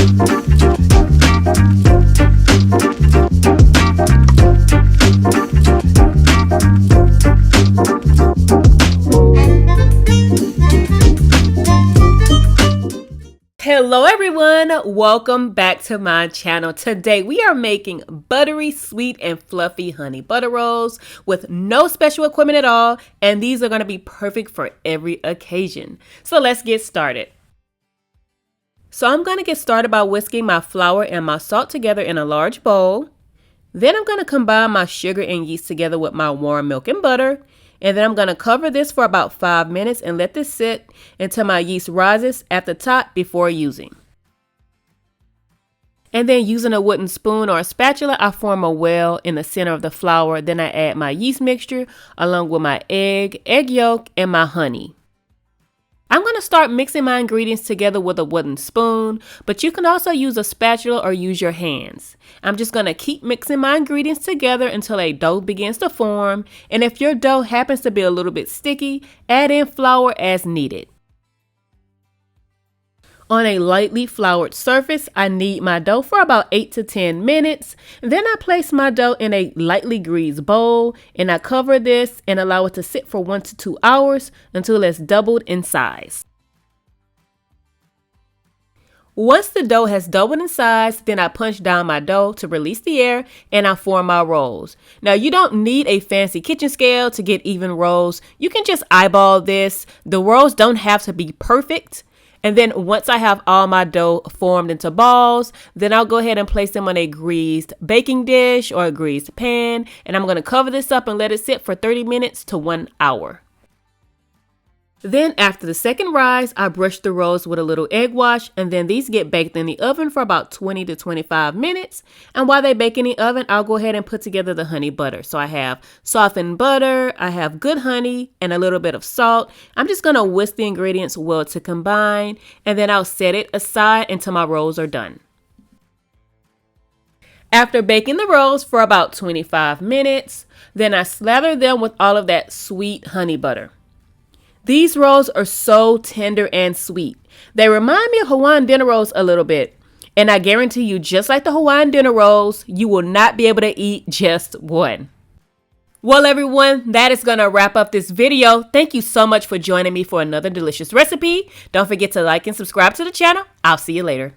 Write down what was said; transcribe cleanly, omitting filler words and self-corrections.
Hello everyone, welcome back to my channel. Today we are making buttery, sweet, and fluffy honey butter rolls with no special equipment at all, and these are going to be perfect for every occasion. So let's get started. So I'm going to get started by whisking my flour and my salt together in a large bowl. Then I'm going to combine my sugar and yeast together with my warm milk and butter. And then I'm going to cover this for about 5 minutes and let this sit until my yeast rises at the top before using. And then using a wooden spoon or a spatula, I form a well in the center of the flour. Then I add my yeast mixture along with my egg yolk, and my honey. I'm going to start mixing my ingredients together with a wooden spoon, but you can also use a spatula or use your hands. I'm just going to keep mixing my ingredients together until a dough begins to form, and if your dough happens to be a little bit sticky, add in flour as needed. On a lightly floured surface, I knead my dough for about 8 to 10 minutes. Then I place my dough in a lightly greased bowl and I cover this and allow it to sit for 1 to 2 hours until it's doubled in size. Once the dough has doubled in size, then I punch down my dough to release the air and I form my rolls. Now you don't need a fancy kitchen scale to get even rolls. You can just eyeball this. The rolls don't have to be perfect. And then once I have all my dough formed into balls, then I'll go ahead and place them on a greased baking dish or a greased pan. And I'm going to cover this up and let it sit for 30 minutes to 1 hour. Then after the second rise, I brush the rolls with a little egg wash, and then these get baked in the oven for about 20 to 25 minutes. And while they bake in the oven, I'll go ahead and put together the honey butter. So I have softened butter, I have good honey, and a little bit of salt. I'm just going to whisk the ingredients well to combine, and then I'll set it aside until my rolls are done. After baking the rolls for about 25 minutes, then I slather them with all of that sweet honey butter. These rolls are so tender and sweet. They remind me of Hawaiian dinner rolls a little bit. And I guarantee you, just like the Hawaiian dinner rolls, you will not be able to eat just one. Well, everyone, that is going to wrap up this video. Thank you so much for joining me for another delicious recipe. Don't forget to like and subscribe to the channel. I'll see you later.